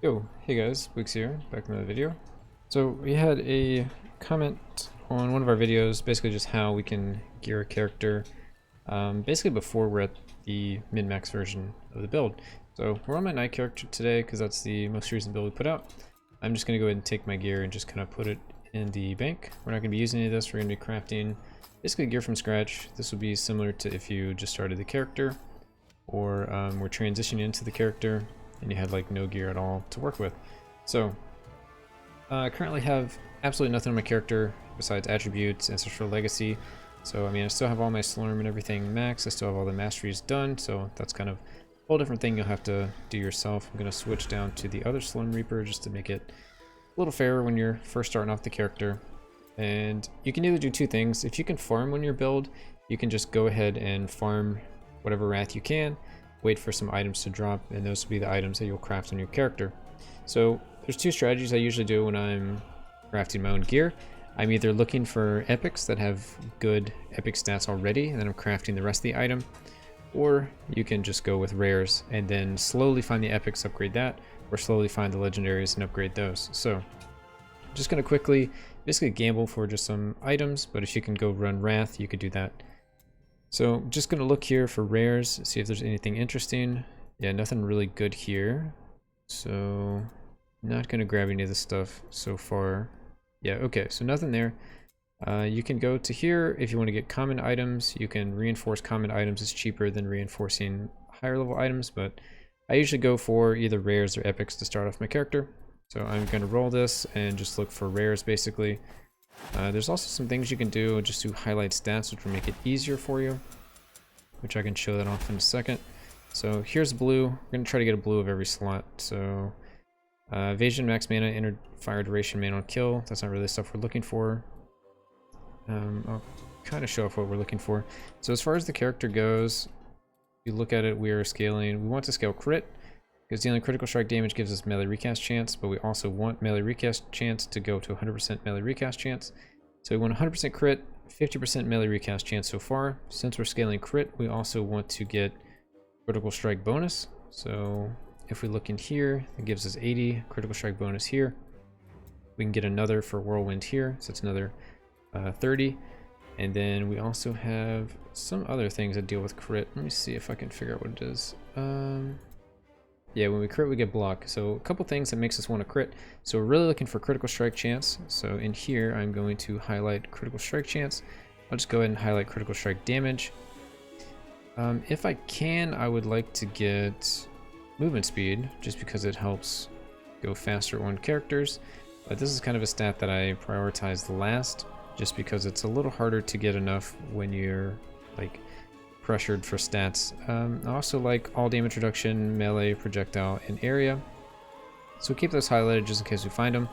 Yo, hey guys, Bweeks here, back in another video. So we had a comment on one of our videos, basically just how we can gear a character, basically before we're at the min-max version of the build. So we're on my knight character today because that's the most recent build we put out. I'm just going to go ahead and take my gear and just kind of put it in the bank. We're not going to be using any of this, we're going to be crafting basically gear from scratch. This would be similar to if you just started the character, or we're transitioning into the character and you had like no gear at all to work with. So I currently have absolutely nothing on my character besides attributes, ancestral legacy. So I mean, I still have all my slurm and everything max. I still have all the masteries done, so that's kind of a whole different thing you'll have to do yourself. I'm going to switch down to the other slurm reaper just to make it a little fairer when you're first starting off the character. And you can either do two things. If you can farm on your build, you can just go ahead and farm whatever wrath you can, wait for some items to drop, and those will be the items that you'll craft on your character. So there's two strategies I usually do when I'm crafting my own gear. I'm either looking for epics that have good epic stats already, and then I'm crafting the rest of the item, or you can just go with rares and then slowly find the epics, upgrade that, or slowly find the legendaries and upgrade those. So I'm just going to quickly basically gamble for just some items, but if you can go run wrath, you could do that. So I'm just going to look here for rares, see if there's anything interesting. Yeah, nothing really good here. So not going to grab any of this stuff so far. Yeah, okay, so nothing there. You can go to here if you want to get common items. You can reinforce common items. It's cheaper than reinforcing higher level items, but I usually go for either rares or epics to start off my character. So I'm going to roll this and just look for rares basically. There's also some things you can do just to highlight stats, which will make it easier for you, which I can show that off in a second. So here's blue. We're going to try to get a blue of every slot. So evasion, max mana, inner fire duration, mana on kill. That's not really the stuff we're looking for. I'll kind of show off what we're looking for. So as far as the character goes, if you look at it, we are scaling. We want to scale crit, because dealing critical strike damage gives us melee recast chance, but we also want melee recast chance to go to 100% melee recast chance. So we want 100% crit, 50% melee recast chance so far. Since we're scaling crit, we also want to get critical strike bonus. So if we look in here, it gives us 80 critical strike bonus here. We can get another for whirlwind here, so it's another 30. And then we also have some other things that deal with crit. Let me see if I can figure out what it is. Yeah, when we crit, we get block. So a couple things that makes us want to crit. So we're really looking for critical strike chance. So in here, I'm going to highlight critical strike chance. I'll just go ahead and highlight critical strike damage. If I can, I would like to get movement speed, just because it helps go faster on characters. But this is kind of a stat that I prioritized last, just because it's a little harder to get enough when you're like pressured for stats. I also like all damage reduction, melee, projectile, and area. So keep those highlighted just in case we find them,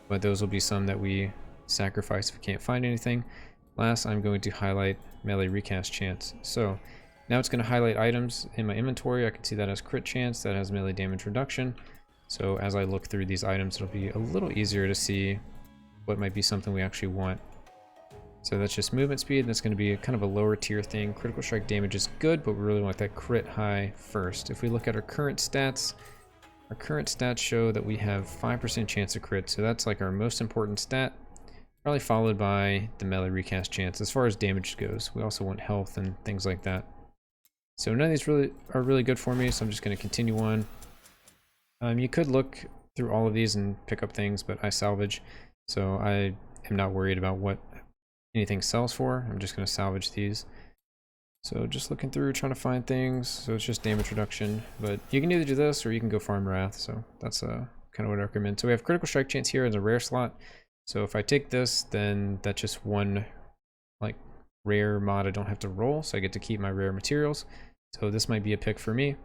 but those will be some that we sacrifice if we can't find anything. Last, I'm going to highlight melee recast chance. So now it's going to highlight items in my inventory. I can see that has crit chance, that has melee damage reduction. So as I look through these items, it'll be a little easier to see what might be something we actually want. So that's just movement speed. That's going to be kind of a lower tier thing. Critical strike damage is good, but we really want that crit high first. If we look at our current stats show that we have 5% chance of crit. So that's like our most important stat, probably followed by the melee recast chance. As far as damage goes, we also want health and things like that. So none of these really are really good for me, so I'm just going to continue on. You could look through all of these and pick up things, but I salvage, so I am not worried about what anything sells for. I'm just going to salvage these. So just looking through, trying to find things. So it's just damage reduction, but you can either do this or you can go farm wrath. So that's kind of what I recommend. So we have critical strike chance here as a rare slot. So if I take this, then that's just one like rare mod I don't have to roll, so I get to keep my rare materials. So this might be a pick for me.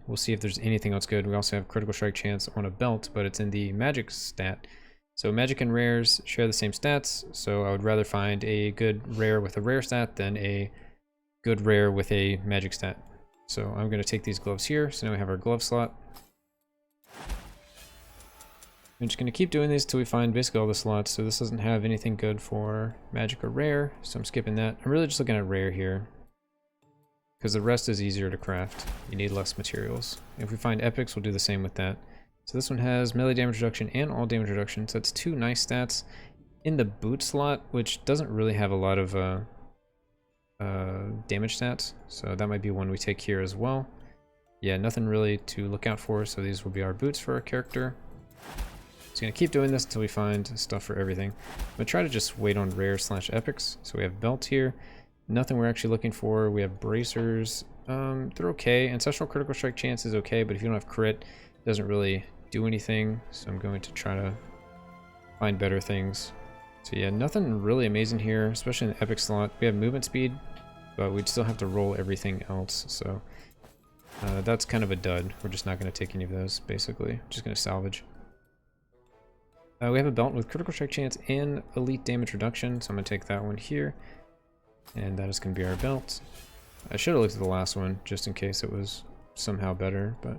We'll see if there's anything else good. We also have critical strike chance on a belt, but it's in the magic stat. So magic and rares share the same stats, so I would rather find a good rare with a rare stat than a good rare with a magic stat. So I'm going to take these gloves here, so now we have our glove slot. I'm just going to keep doing these until we find basically all the slots. So this doesn't have anything good for magic or rare, so I'm skipping that. I'm really just looking at rare here, because the rest is easier to craft. You need less materials. If we find epics, we'll do the same with that. So this one has melee damage reduction and all damage reduction, so that's 2 nice stats in the boot slot, which doesn't really have a lot of damage stats, so that might be one we take here as well. Yeah, nothing really to look out for, so these will be our boots for our character. Just gonna keep doing this until we find stuff for everything. I'm gonna try to just wait on rare slash epics. So we have belt here, nothing we're actually looking for. We have bracers, they're okay. Ancestral critical strike chance is okay, but if you don't have crit, it doesn't really do anything. So I'm going to try to find better things. So yeah, nothing really amazing here, especially in the epic slot. We have movement speed, but we'd still have to roll everything else. So that's kind of a dud. We're just not going to take any of those, basically. Just going to salvage. We have a belt with critical strike chance and elite damage reduction, so I'm going to take that one here. And that is going to be our belt. I should have looked at the last one, just in case it was somehow better, but...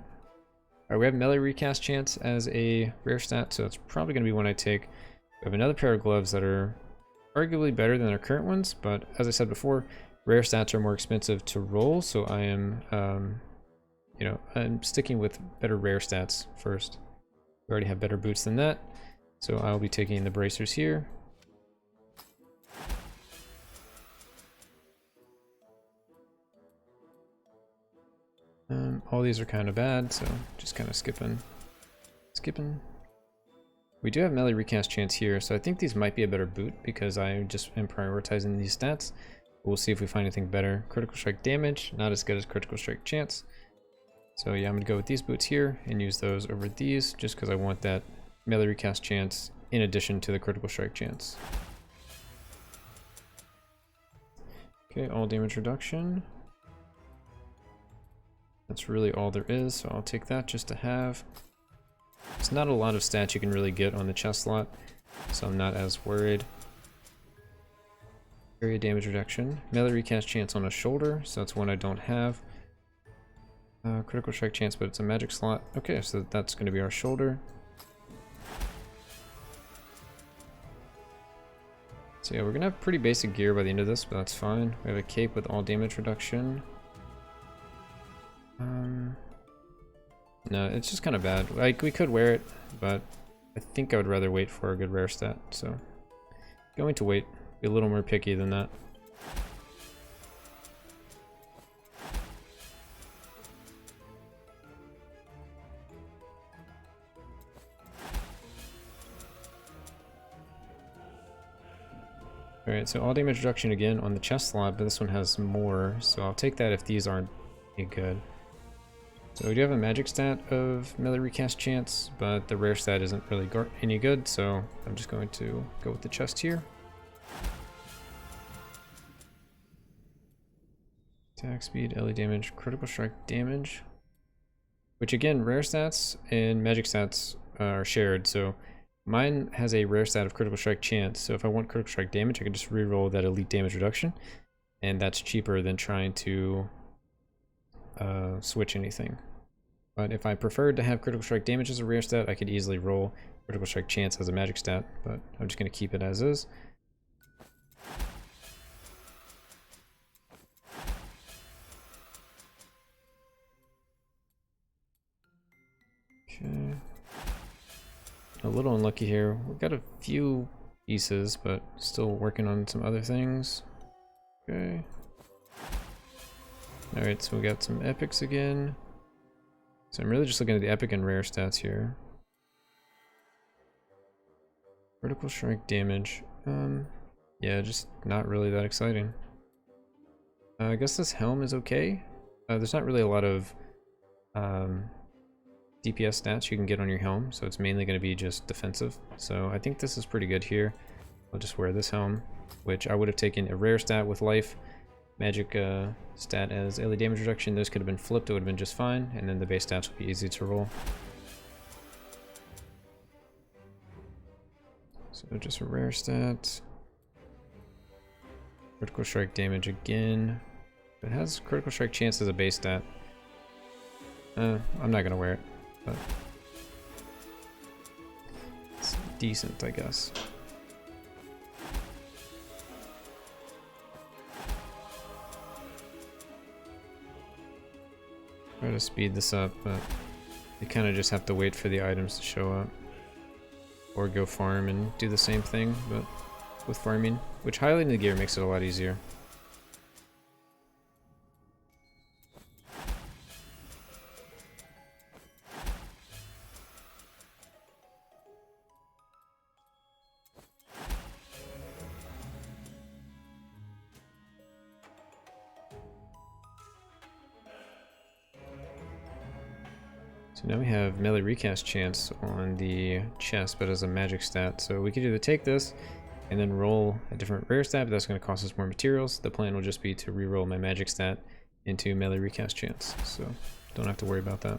Alright, we have melee recast chance as a rare stat, so it's probably going to be one I take. We have another pair of gloves that are arguably better than our current ones, but as I said before, rare stats are more expensive to roll, so I am, I'm sticking with better rare stats first. We already have better boots than that. So I'll be taking the bracers here. All these are kind of bad, so just kind of skipping. We do have melee recast chance here, so I think these might be a better boot because I just am prioritizing these stats. We'll see if we find anything better. Critical strike damage, not as good as critical strike chance. So yeah, I'm gonna go with these boots here and use those over these just because I want that melee recast chance in addition to the critical strike chance. Okay, all damage reduction. That's really all there is, so I'll take that just to have. It's not a lot of stats you can really get on the chest slot, so I'm not as worried. Area damage reduction. Melee recast chance on a shoulder, so that's one I don't have. Critical strike chance, but it's a magic slot. Okay, so that's going to be our shoulder. So yeah, we're gonna have pretty basic gear by the end of this, but that's fine. We have a cape with all damage reduction. No, it's just kind of bad. Like, we could wear it, but I think I would rather wait for a good rare stat, so going to wait. Be a little more picky than that. Alright, so all damage reduction again on the chest slot, but this one has more, so I'll take that if these aren't any good. So we do have a magic stat of melee recast chance, but the rare stat isn't really any good, so I'm just going to go with the chest here. Attack speed, LE damage, critical strike damage. Which again, rare stats and magic stats are shared, so mine has a rare stat of critical strike chance, so if I want critical strike damage, I can just reroll that elite damage reduction, and that's cheaper than trying to switch anything. But if I preferred to have critical strike damage as a rare stat, I could easily roll critical strike chance as a magic stat, but I'm just going to keep it as is. Okay. A little unlucky here. We've got a few pieces, but still working on some other things. Okay. Alright, so we got some epics again. So I'm really just looking at the epic and rare stats here. Critical strike damage. Yeah, just not really that exciting. I guess this Helm is okay. There's not really a lot of DPS stats you can get on your Helm, so it's mainly going to be just defensive. So I think this is pretty good here. I'll just wear this Helm, which I would have taken a rare stat with life, magic stat as LE damage reduction. Those could have been flipped, it would have been just fine, and then the base stats would be easy to roll. So just a rare stat. Critical strike damage again. It has critical strike chance as a base stat. I'm not gonna wear it, but it's decent, I guess. Try to speed this up, but You kind of just have to wait for the items to show up. Or go farm and do the same thing, but with farming. Which highlighting the gear makes it a lot easier. So now we have melee recast chance on the chest, but as a magic stat. So we could either take this and then roll a different rare stat, but that's going to cost us more materials. The plan will just be to reroll my magic stat into melee recast chance, so don't have to worry about that.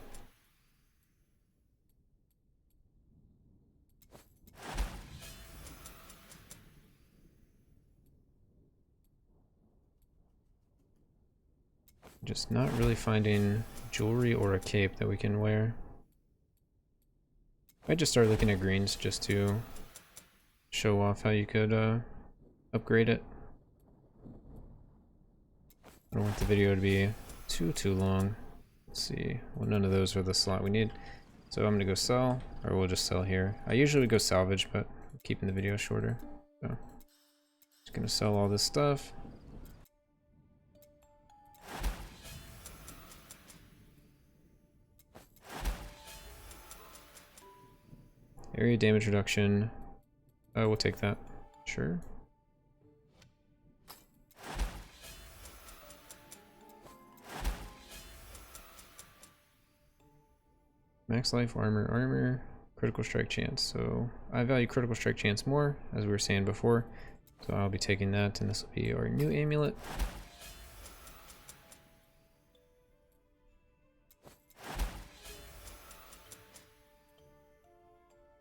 Just not really finding jewelry or a cape that we can wear. I just start looking at greens just to show off how you could upgrade it. I don't want the video to be too long. Let's see. Well, none of those are the slot we need. So I'm gonna go sell, or we'll just sell here. I usually go salvage, but I'm keeping the video shorter. So just gonna sell all this stuff. Area damage reduction. Oh, we'll take that. Sure. Max life, armor, critical strike chance. So I value critical strike chance more, as we were saying before. So I'll be taking that, and this will be our new amulet.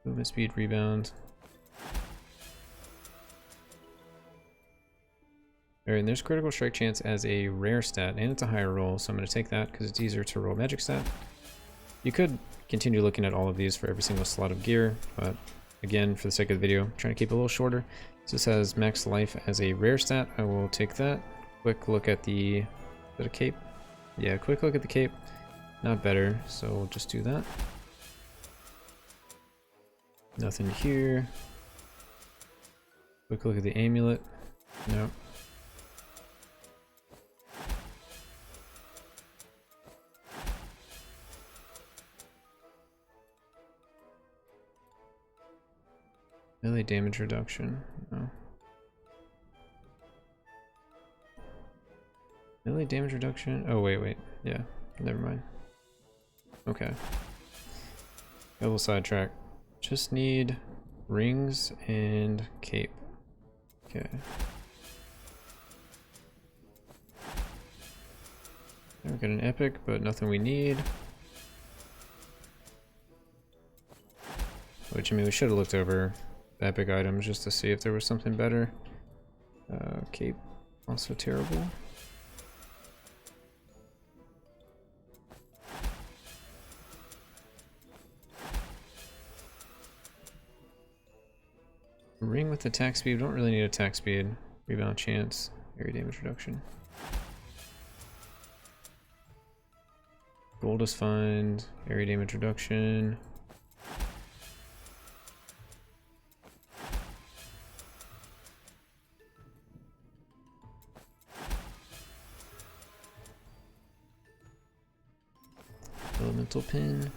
Movement speed, rebound. Alright, and there's critical strike chance as a rare stat, and it's a higher roll, so I'm going to take that because it's easier to roll magic stat. You could continue looking at all of these for every single slot of gear, but again, for the sake of the video, I'm trying to keep it a little shorter. So this has max life as a rare stat. I will take that. Quick look at the... Is that a cape? Yeah, quick look at the cape. Not better, so we'll just do that. Nothing here. Quick look at the amulet. Nope. Melee damage reduction. No. Melee damage reduction. Oh, wait. Yeah, never mind. Okay. A little sidetrack. Just need rings and cape. Okay. We've got an epic, but nothing we need. Which, I mean, we should have looked over the epic items just to see if there was something better. Cape, also terrible. Ring with attack speed. We don't really need attack speed. Rebound chance. Area damage reduction. Gold is fine. Area damage reduction. Elemental pin.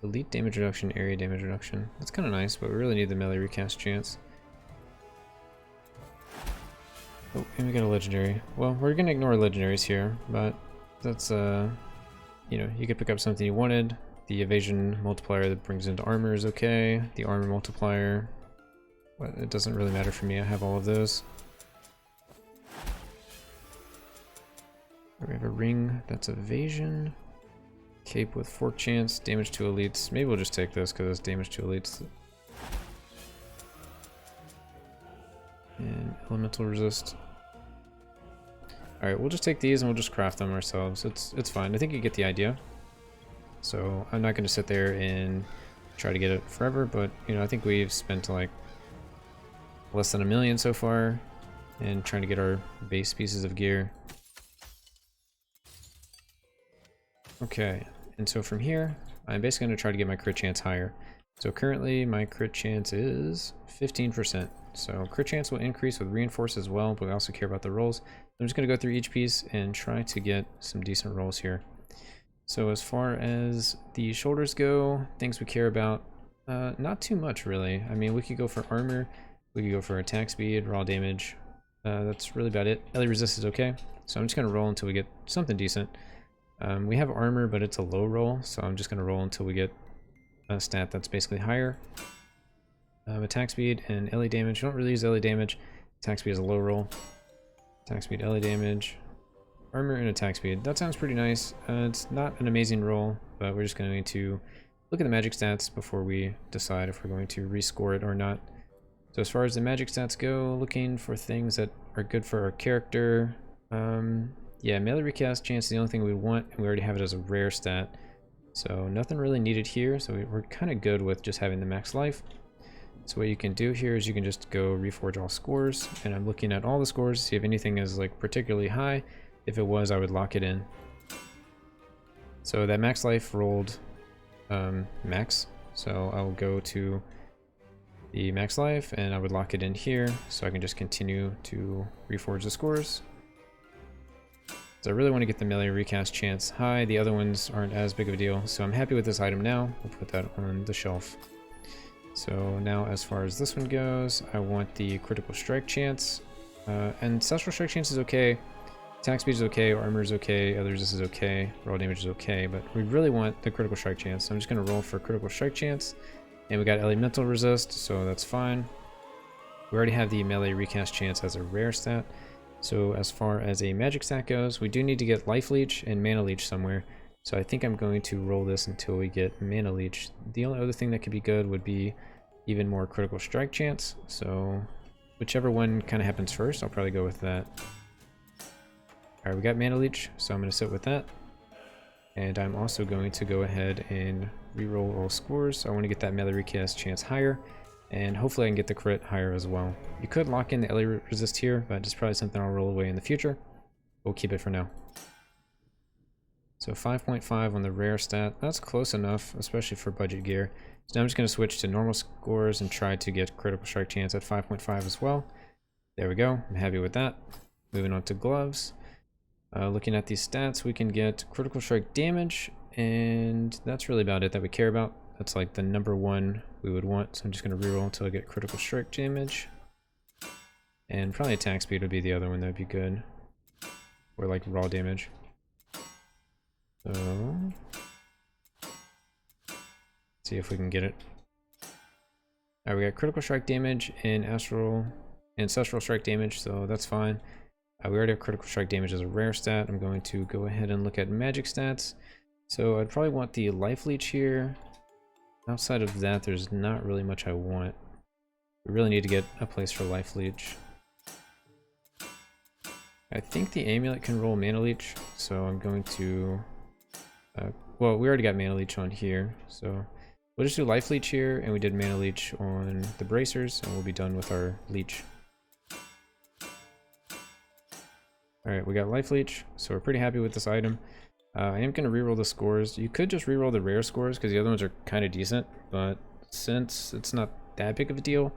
Elite damage reduction, area damage reduction. That's kind of nice, but we really need the melee recast chance. Oh, and we got a legendary. Well, we're gonna ignore legendaries here, but that's you know, you could pick up something you wanted. The evasion multiplier that brings into armor is okay. The armor multiplier, but it doesn't really matter for me. I have all of those. We have a ring that's evasion. Cape with fork chance, damage to elites. Maybe we'll just take this because it's damage to elites. And elemental resist. Alright, we'll just take these and we'll just craft them ourselves. It's fine. I think you get the idea. So I'm not going to sit there and try to get it forever, but you know, I think we've spent like less than $1 million so far and trying to get our base pieces of gear. Okay, and so from here, I'm basically going to try to get my crit chance higher. So currently my crit chance is 15%. So crit chance will increase with reinforce as well, but we also care about the rolls. I'm just going to go through each piece and try to get some decent rolls here. So as far as the shoulders go, things we care about, not too much really. I mean, we could go for armor, we could go for attack speed, raw damage. That's really about it. Melee resist is okay, so I'm just going to roll until we get something decent. We have armor, but it's a low roll, so I'm just going to roll until we get a stat that's basically higher. Attack speed and LA damage. You don't really use LA damage. Attack speed is a low roll. Attack speed, LA damage, armor, and attack speed. That sounds pretty nice. It's not an amazing roll, but we're just going to look at the magic stats before we decide if we're going to rescore it or not. So as far as the magic stats go, looking for things that are good for our character. Yeah, melee recast chance is the only thing we want, and we already have it as a rare stat. So nothing really needed here, so we're kind of good with just having the max life. So what you can do here is you can just go reforge all scores, and I'm looking at all the scores to see if anything is like particularly high. If it was, I would lock it in. So that max life rolled max, so I'll go to the max life and I would lock it in here so I can just continue to reforge the scores. So I really want to get the melee recast chance high. The other ones aren't as big of a deal, so I'm happy with this item now. We'll put that on the shelf. So now as far as this one goes, I want the critical strike chance. Ancestral strike chance is okay. Attack speed is okay, armor is okay, other resist is okay, raw damage is okay, but we really want the critical strike chance. So I'm just going to roll for critical strike chance. And we got elemental resist, so that's fine. We already have the melee recast chance as a rare stat. So as far as a magic stat goes, we do need to get life leech and mana leech somewhere. So I think I'm going to roll this until we get mana leech. The only other thing that could be good would be even more critical strike chance. So whichever one kind of happens first, I'll probably go with that. Alright, we got mana leech, so I'm going to sit with that. And I'm also going to go ahead and reroll all scores. So I want to get that melee recast chance higher. And hopefully I can get the crit higher as well. You could lock in the LA resist here, but it's probably something I'll roll away in the future. We'll keep it for now. So 5.5 on the rare stat. That's close enough, especially for budget gear. So now I'm just going to switch to normal scores and try to get critical strike chance at 5.5 as well. There we go. I'm happy with that. Moving on to gloves. Looking at these stats, we can get critical strike damage, and that's really about it that we care about. That's like the number one we would want, so I'm just going to reroll until I get critical strike damage. And probably attack speed would be the other one that would be good. Or like raw damage. So see if we can get it. Alright, we got critical strike damage and ancestral strike damage, so that's fine. We already have critical strike damage as a rare stat. I'm going to go ahead and look at magic stats. So I'd probably want the life leech here. Outside of that, there's not really much I want. We really need to get a place for life leech. I think the amulet can roll mana leech, so I'm going to... well, we already got mana leech on here, so we'll just do life leech here, and we did mana leech on the bracers, and we'll be done with our leech. Alright, we got life leech, so we're pretty happy with this item. I am going to reroll the scores. You could just reroll the rare scores because the other ones are kind of decent, but since it's not that big of a deal,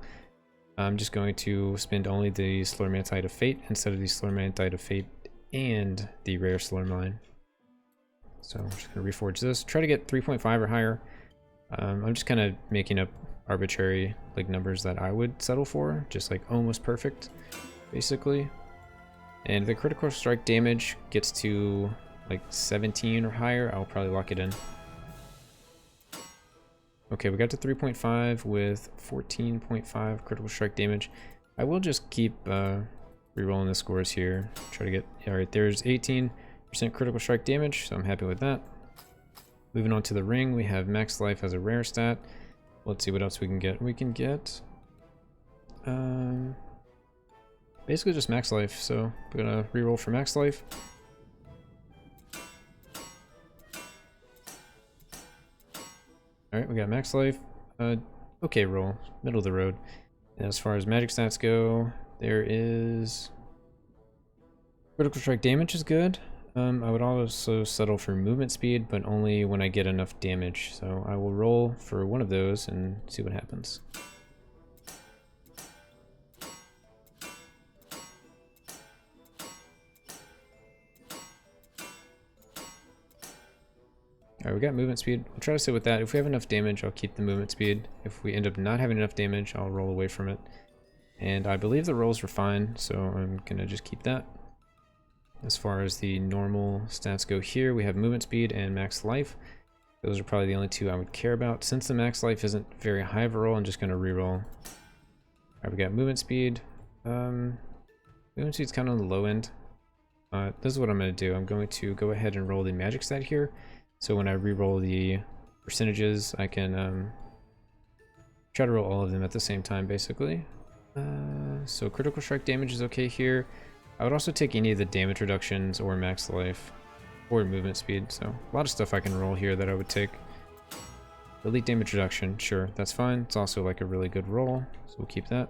I'm just going to spend only the Slurmantite of Fate instead of the Slurmantite of Fate and the rare Slurmine. So I'm just going to reforge this. Try to get 3.5 or higher. I'm just kind of making up arbitrary like numbers that I would settle for, just like almost perfect, basically. And the critical strike damage gets to like 17 or higher, I'll probably lock it in. Okay, we got to 3.5 with 14.5 critical strike damage. I will just keep re-rolling the scores here. Try to get, alright, there's 18% critical strike damage, so I'm happy with that. Moving on to the ring, we have max life as a rare stat. Let's see what else we can get. We can get basically just max life, so we're gonna re-roll for max life. Alright, we got max life. Okay roll, middle of the road. And as far as magic stats go, there is... critical strike damage is good. I would also settle for movement speed, but only when I get enough damage. So I will roll for one of those and see what happens. Alright, we got movement speed. We'll try to sit with that. If we have enough damage, I'll keep the movement speed. If we end up not having enough damage, I'll roll away from it. And I believe the rolls were fine, so I'm gonna just keep that. As far as the normal stats go here, we have movement speed and max life. Those are probably the only two I would care about. Since the max life isn't very high of a roll, I'm just gonna reroll. Alright, we got movement speed. Movement speed's kind of on the low end. This is what I'm gonna do. I'm going to go ahead and roll the magic stat here. So when I reroll the percentages, I can try to roll all of them at the same time, basically. So critical strike damage is okay here. I would also take any of the damage reductions or max life or movement speed. So a lot of stuff I can roll here that I would take. Elite damage reduction, sure, that's fine. It's also like a really good roll, so we'll keep that.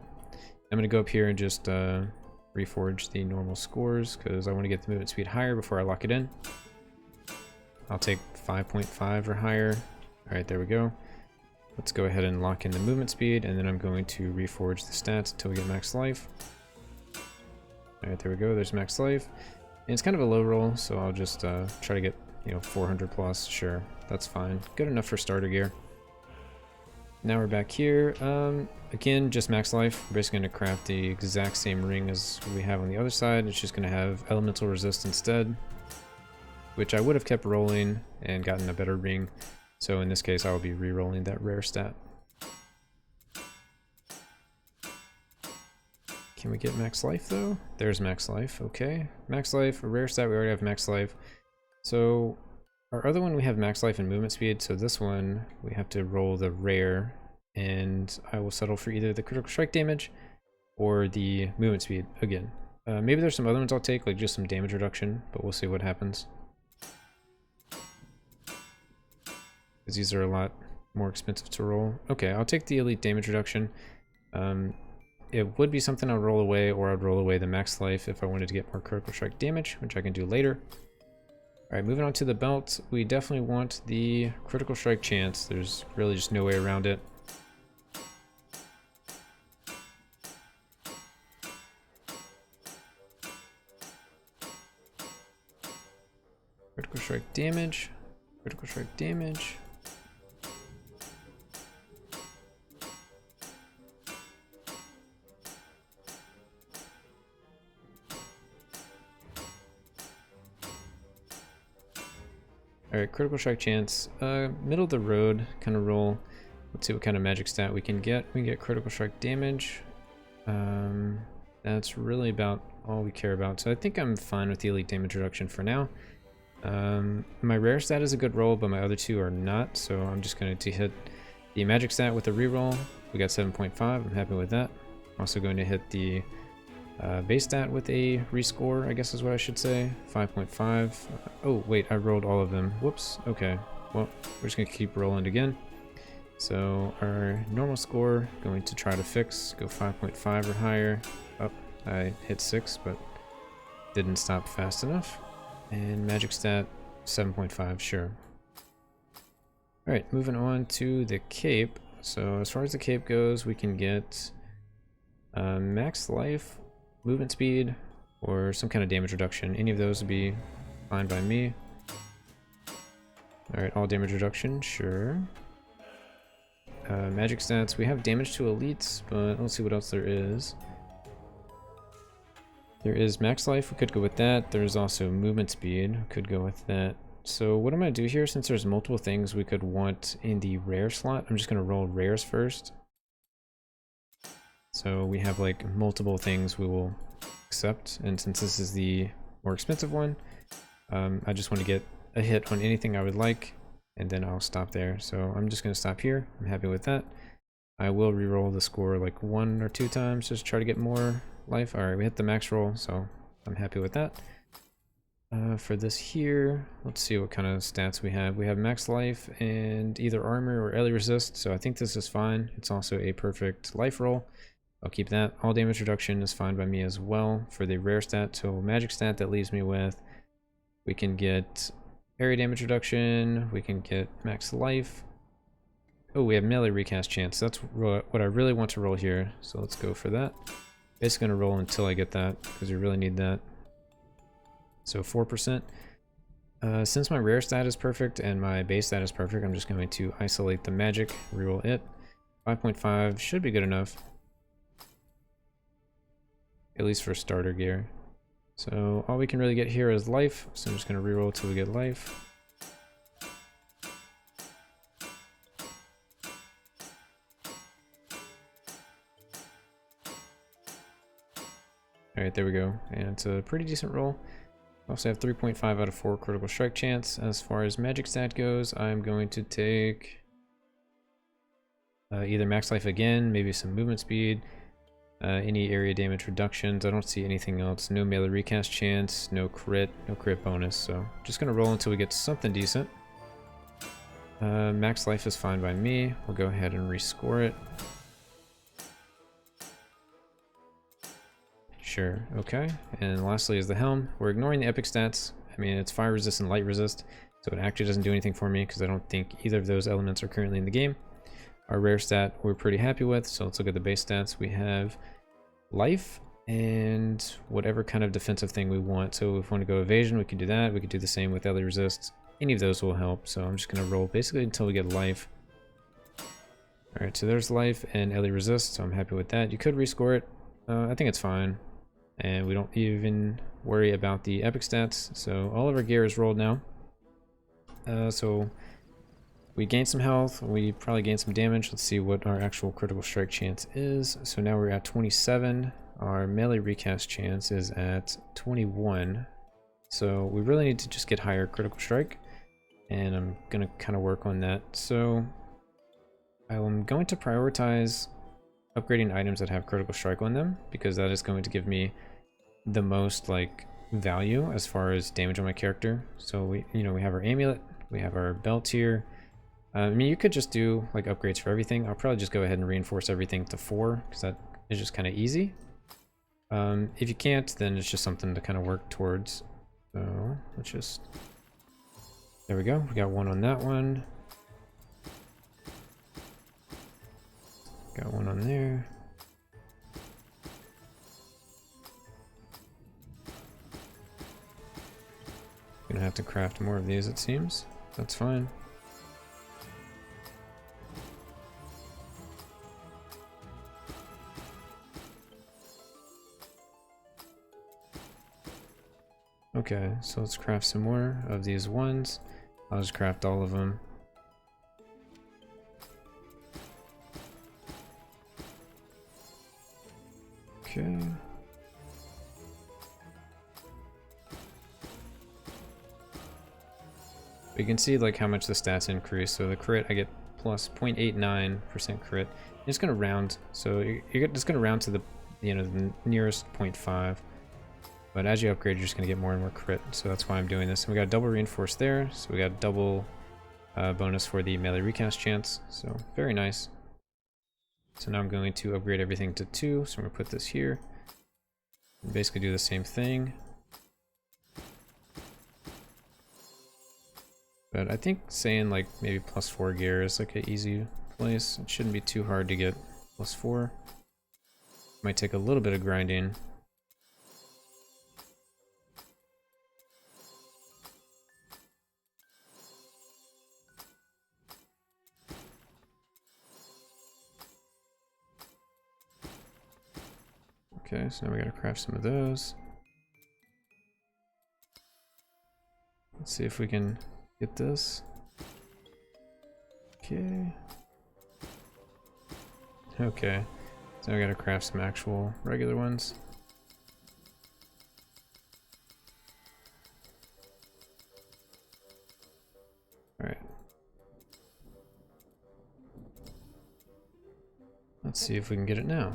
I'm gonna go up here and just reforge the normal scores because I want to get the movement speed higher before I lock it in. I'll take 5.5 or higher. Alright, there we go. Let's go ahead and lock in the movement speed, and then I'm going to reforge the stats until we get max life. Alright, there we go, there's max life. And it's kind of a low roll, so I'll just try to get, 400 plus, sure, that's fine. Good enough for starter gear. Now we're back here. Again, just max life. We're basically going to craft the exact same ring as we have on the other side. It's just going to have elemental resist instead, which I would have kept rolling and gotten a better ring. So in this case, I will be re-rolling that rare stat. Can we get max life though? There's max life, okay. Max life, a rare stat, we already have max life. So our other one we have max life and movement speed, so this one we have to roll the rare, and I will settle for either the critical strike damage or the movement speed again. Maybe there's some other ones I'll take, like just some damage reduction, but we'll see what happens. Because these are a lot more expensive to roll. Okay, I'll take the elite damage reduction. It would be something I'd roll away, or I'd roll away the max life if I wanted to get more critical strike damage, which I can do later. Alright, moving on to the belt, we definitely want the critical strike chance. There's really just no way around it. Critical strike damage, critical strike damage. Alright, critical strike chance. Middle of the road kind of roll. Let's see what kind of magic stat we can get. We can get critical strike damage. That's really about all we care about. So I think I'm fine with the elite damage reduction for now. My rare stat is a good roll, but my other two are not. So I'm just going to hit the magic stat with a reroll. We got 7.5. I'm happy with that. I'm also going to hit the base stat with a rescore, I guess is what I should say. 5.5. Oh, wait, I rolled all of them. Whoops. Okay. Well, we're just going to keep rolling again. So our normal score, going to try to fix, go 5.5 or higher. Oh, I hit 6, but didn't stop fast enough. And magic stat, 7.5, sure. Alright, moving on to the cape. So as far as the cape goes, we can get max life, movement speed, or some kind of damage reduction. Any of those would be fine by me. Alright, all damage reduction, sure. Magic stats, we have damage to elites, but let's see what else there is. There is max life, we could go with that. There's also movement speed, we could go with that. So what I'm going to do here, since there's multiple things we could want in the rare slot, I'm just going to roll rares first. So we have like multiple things we will accept, and since this is the more expensive one, I just want to get a hit on anything I would like, and then I'll stop there. So I'm just going to stop here. I'm happy with that. I will re-roll the score like 1 or 2 times, just try to get more life. Alright, we hit the max roll, so I'm happy with that. For this here, let's see what kind of stats we have. We have max life and either armor or ele resist, so I think this is fine. It's also a perfect life roll. I'll keep that. All damage reduction is fine by me as well for the rare stat. So magic stat that leaves me with We can get area damage reduction. We can get max life. Oh, we have melee recast chance. That's what I really want to roll here. So let's go for that. Basically gonna roll until I get that because we really need that. So 4%. Since my rare stat is perfect and my base stat is perfect, I'm just going to isolate the magic, reroll it. 5.5 should be good enough. At least for starter gear. So all we can really get here is life, so I'm just going to reroll till we get life. Alright, there we go. And it's a pretty decent roll. I also have 3.5 out of 4 critical strike chance. As far as magic stat goes, I'm going to take either max life again, maybe some movement speed, any area damage reductions. I don't see anything else. No melee recast chance, no crit bonus. So just gonna roll until we get something decent. Max life is fine by me. We'll go ahead and rescore it. Sure, okay. And lastly is the Helm. We're ignoring the epic stats. I mean, it's fire resist and light resist, so it actually doesn't do anything for me because I don't think either of those elements are currently in the game. Our rare stat we're pretty happy with, so let's look at the base stats. We have life and whatever kind of defensive thing we want. So if we want to go evasion, we can do that. We could do the same with LA resist. Any of those will help, so I'm just going to roll basically until we get life. Alright, so there's life and LA resist, so I'm happy with that. You could rescore it. I think it's fine. And we don't even worry about the epic stats. So all of our gear is rolled now. So we gained some health. We probably gained some damage. Let's see what our actual critical strike chance is. So now we're at 27. Our melee recast chance is at 21. So we really need to just get higher critical strike. And I'm going to kind of work on that. So I'm going to prioritize upgrading items that have critical strike on them, because that is going to give me the most like value as far as damage on my character. So we have our amulet, we have our belt here. I mean, you could just do like upgrades for everything. I'll probably just go ahead and reinforce everything to 4 because that is just kind of easy. If you can't, then it's just something to kind of work towards. So let's just, there we go. We got 1 on that one. Got 1 on there. Gonna have to craft more of these, it seems. That's fine. Okay, so let's craft some more of these ones. I'll just craft all of them. Okay. You can see like how much the stats increase. So the crit, I get plus 0.89% crit. I'm just gonna round. So you're just gonna round to the the nearest 0.5. But as you upgrade, you're just gonna get more and more crit. So that's why I'm doing this. And we got double reinforce there. So we got double bonus for the melee recast chance. So very nice. So now I'm going to upgrade everything to 2. So I'm gonna put this here. And basically do the same thing. But I think saying like maybe plus 4 gear is like an easy place. It shouldn't be too hard to get plus 4. Might take a little bit of grinding. Okay, so now we gotta craft some of those. Let's see if we can get this. Okay. Okay. So I gotta craft some actual regular ones. Alright. Let's see if we can get it now.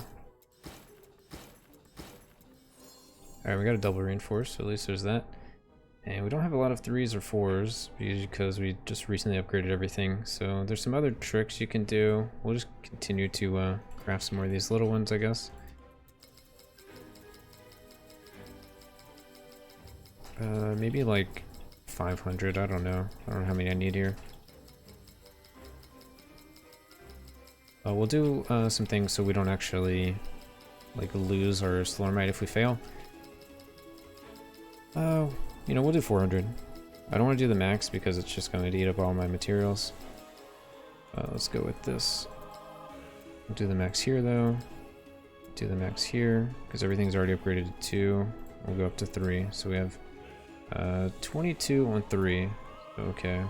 Alright, we got a double reinforce, so at least there's that. And we don't have a lot of 3s or 4s because we just recently upgraded everything. So there's some other tricks you can do. We'll just continue to craft some more of these little ones, I guess. Maybe like 500. I don't know. I don't know how many I need here. We'll do some things so we don't actually like lose our Slormite if we fail. You know, we'll do 400. I don't want to do the max because it's just going to eat up all my materials. Let's go with this. We'll do the max here though. Do the max here because everything's already upgraded to 2. We'll go up to 3. So we have 22 on 3. Okay.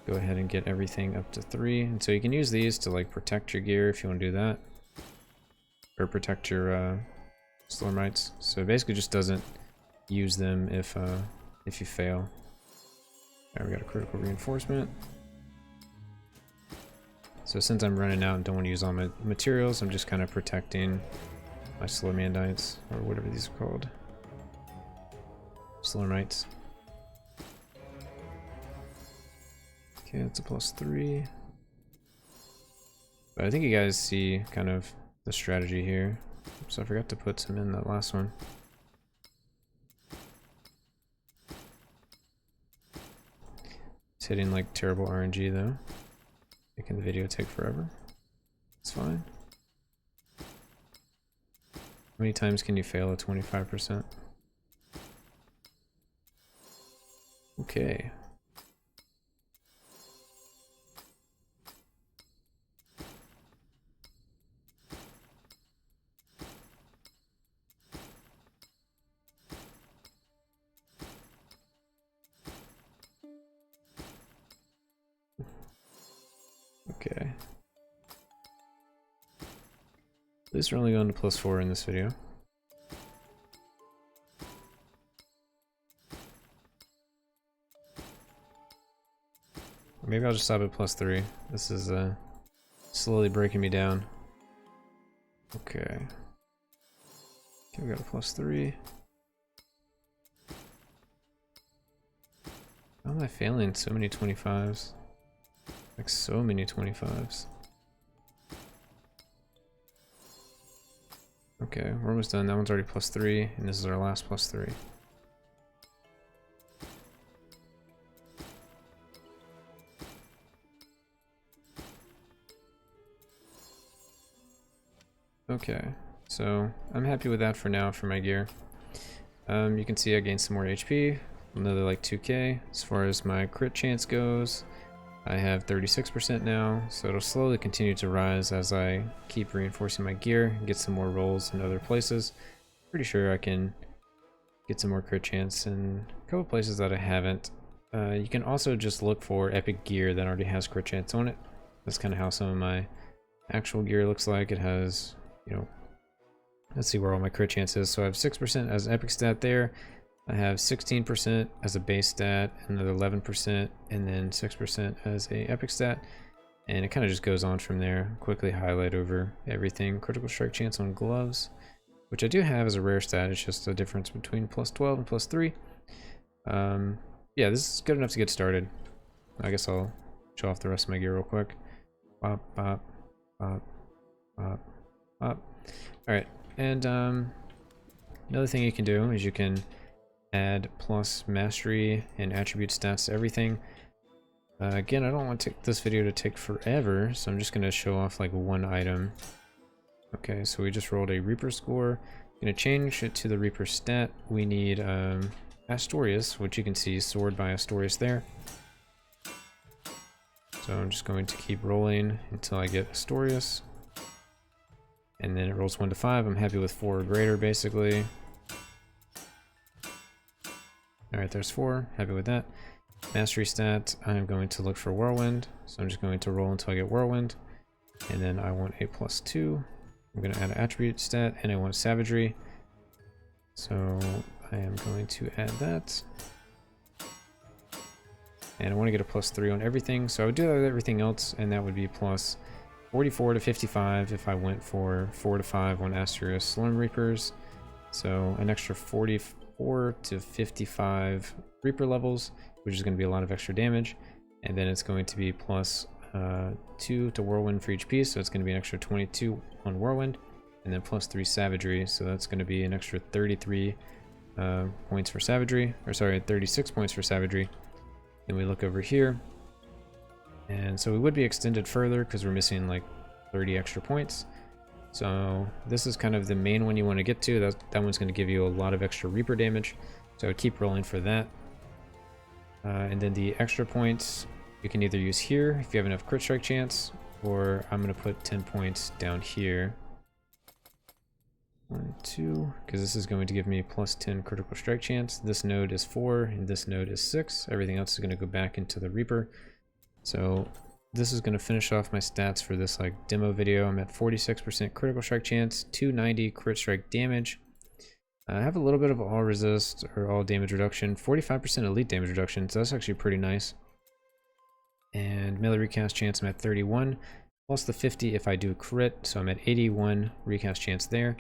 Go ahead and get everything up to 3. And so you can use these to like protect your gear if you want to do that. Or protect your Slormites. So it basically just doesn't use them if you fail. Alright, we got a critical reinforcement. So since I'm running out and don't want to use all my materials, I'm just kind of protecting my Slormandites, or whatever these are called. Slormites. Okay, that's a +3. But I think you guys see kind of the strategy here. So I forgot to put some in that last one. It's hitting like terrible RNG though. Making the video take forever. It's fine. How many times can you fail at 25%? Okay. Okay. At least we're only going to +4 in this video. Maybe I'll just stop at +3. This is slowly breaking me down. Okay. Okay, we got a +3. How am I failing so many 25s? Like so many 25s. Okay, we're almost done. That one's already +3, and this is our last +3. Okay, so I'm happy with that for now for my gear. You can see I gained some more HP, another like 2k. As far as my crit chance goes, I have 36% now, so it'll slowly continue to rise as I keep reinforcing my gear and get some more rolls in other places. Pretty sure I can get some more crit chance in a couple places that I haven't. You can also just look for epic gear that already has crit chance on it. That's kind of how some of my actual gear looks like. It has, you know, let's see where all my crit chance is. So I have 6% as an epic stat there. I have 16% as a base stat, another 11%, and then 6% as a epic stat. And it kind of just goes on from there. Quickly highlight over everything. Critical strike chance on gloves, which I do have as a rare stat. It's just a difference between +12 and +3. Yeah, this is good enough to get started. I guess I'll show off the rest of my gear real quick. Bop, bop, bop, bop, bop. Alright, and another thing you can do is you can add plus mastery and attribute stats to everything. Again, I don't want this video to take forever, so I'm just going to show off like one item. Okay, so we just rolled a Reaper score. Going to change it to the Reaper stat. We need Astorius, which you can see stored by Astorius there. So I'm just going to keep rolling until I get Astorius. And then it rolls 1 to 5. I'm happy with 4 or greater, basically. Alright, there's 4. Happy with that. Mastery stat, I'm going to look for Whirlwind. So I'm just going to roll until I get Whirlwind. And then I want a +2. I'm going to add an attribute stat, and I want Savagery. So I am going to add that. And I want to get a +3 on everything. So I would do that with everything else, and that would be plus 44 to 55 if I went for 4 to 5 on Asterius Slorm Reapers. So an extra 44 to 55 Reaper levels, which is going to be a lot of extra damage. And then it's going to be plus 2 to Whirlwind for each piece, so it's going to be an extra 22 on Whirlwind. And then plus 3 Savagery, so that's going to be an extra 33 points for savagery, or sorry, 36 points for savagery. Then we look over here, and so we would be extended further because we're missing like 30 extra points. So this is kind of the main one you want to get to. That one's going to give you a lot of extra Reaper damage, so I would keep rolling for that. And then the extra points you can either use here if you have enough crit strike chance, or I'm going to put 10 points down here. 1, 2, because this is going to give me plus 10 critical strike chance. This node is 4 and this node is 6. Everything else is going to go back into the Reaper. So this is going to finish off my stats for this like demo video. I'm at 46% critical strike chance, 290 crit strike damage. I have a little bit of all resist or all damage reduction, 45% elite damage reduction, so that's actually pretty nice. And melee recast chance I'm at 31, plus the 50 if I do crit, so I'm at 81 recast chance there.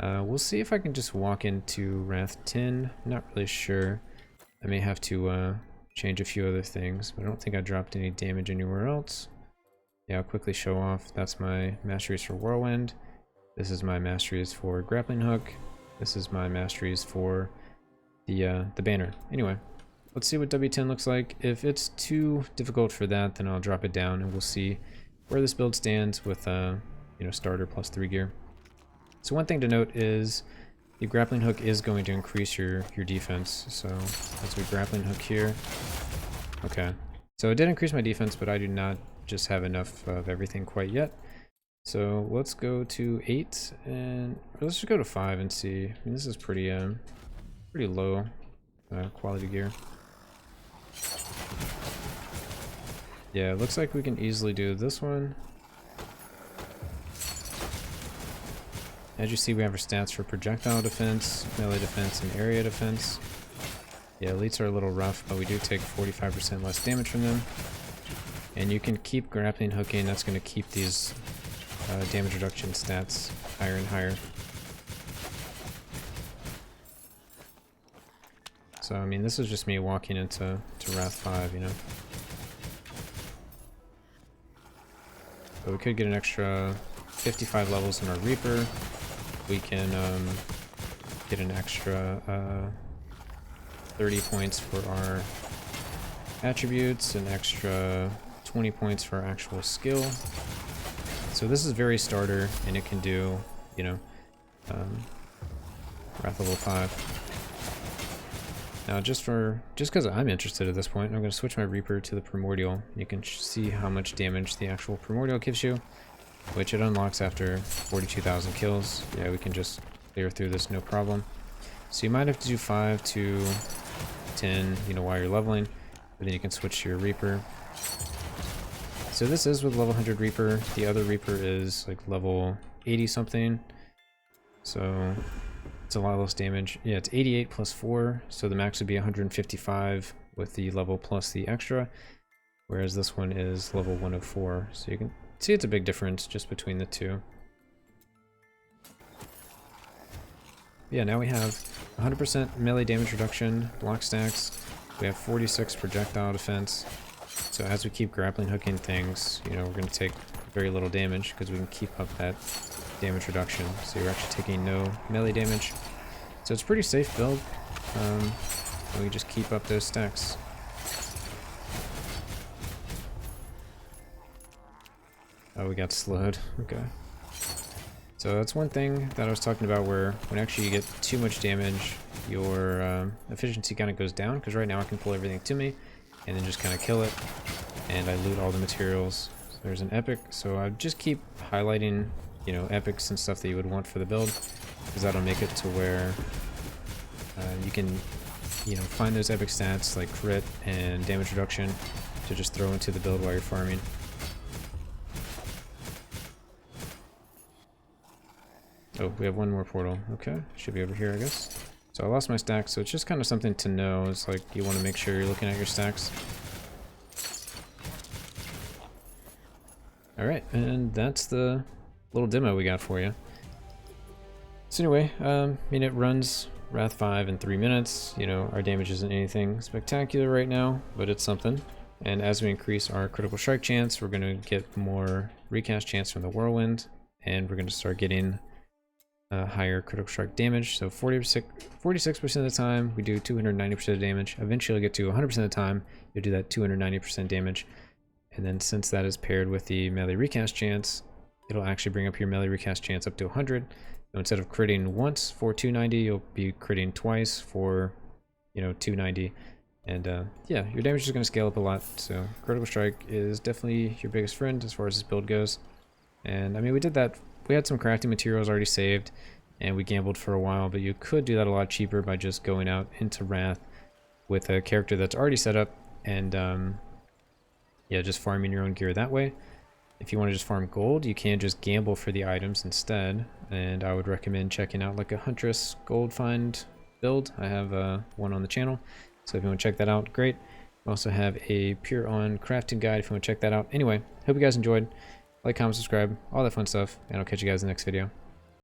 We'll see if I can just walk into Wrath 10. Not really sure. I may have to change a few other things, but I don't think I dropped any damage anywhere else. Yeah, I'll quickly show off. That's my Masteries for Whirlwind. This is my Masteries for Grappling Hook. This is my Masteries for the banner. Anyway, let's see what W10 looks like. If it's too difficult for that, then I'll drop it down and we'll see where this build stands with you know, starter plus 3 gear. So one thing to note is the grappling hook is going to increase your defense. So as we grappling hook here, okay. So it did increase my defense, but I do not just have enough of everything quite yet. So let's go to 8 and let's just go to 5 and see. I mean, this is pretty low quality gear. Yeah, it looks like we can easily do this one. As you see, we have our stats for projectile defense, melee defense, and area defense. Yeah, elites are a little rough, but we do take 45% less damage from them. And you can keep grappling hooking. That's going to keep these damage reduction stats higher and higher. So, I mean, this is just me walking into Wrath 5, you know. But we could get an extra 55 levels in our Reaper. We can get an extra 30 points for our attributes, an extra 20 points for our actual skill. So this is very starter, and it can do, you know, Wrath level 5. Now, just because I'm interested at this point, I'm going to switch my Reaper to the Primordial. You can see how much damage the actual Primordial gives you, which it unlocks after 42,000 kills. Yeah, we can just clear through this no problem. So you might have to do 5 to 10, you know, while you're leveling, but then you can switch to your Reaper. So this is with level 100 Reaper. The other Reaper is like level 80 something. So it's a lot less damage. Yeah, it's 88 plus 4, so the max would be 155 with the level plus the extra, whereas this one is level 104. So you can see it's a big difference just between the two. Yeah, now we have 100% melee damage reduction, block stacks. We have 46 projectile defense. So as we keep grappling hooking things, you know, we're going to take very little damage because we can keep up that damage reduction. So you're actually taking no melee damage. So it's a pretty safe build. And we just keep up those stacks. Oh, we got slowed. Okay. So that's one thing that I was talking about, where when actually you get too much damage, your efficiency kind of goes down, because right now I can pull everything to me and then just kind of kill it, and I loot all the materials. So there's an epic, so I just keep highlighting, you know, epics and stuff that you would want for the build, because that'll make it to where you can, you know, find those epic stats like crit and damage reduction to just throw into the build while you're farming. Oh, we have one more portal. Okay, should be over here, I guess. So I lost my stacks, so it's just kind of something to know. It's like you want to make sure you're looking at your stacks. Alright, and that's the little demo we got for you. So anyway, I mean, it runs Wrath 5 in 3 minutes. You know, our damage isn't anything spectacular right now, but it's something. And as we increase our critical strike chance, we're going to get more recast chance from the Whirlwind, and we're going to start getting higher critical strike damage. So 46% of the time, we do 290% of damage. Eventually get to 100% of the time, you'll do that 290% damage. And then since that is paired with the melee recast chance, it'll actually bring up your melee recast chance up to 100. So instead of critting once for 290, you'll be critting twice for, 290. And yeah, your damage is going to scale up a lot. So critical strike is definitely your biggest friend as far as this build goes. And I mean, we did that. We had some crafting materials already saved, and we gambled for a while, but you could do that a lot cheaper by just going out into Wrath with a character that's already set up, and yeah, just farming your own gear that way. If you want to just farm gold, you can just gamble for the items instead, and I would recommend checking out like a Huntress gold find build. I have one on the channel, so if you want to check that out, great. We also have a pure on crafting guide if you want to check that out. Anyway, hope you guys enjoyed. Like, comment, subscribe, all that fun stuff, and I'll catch you guys in the next video.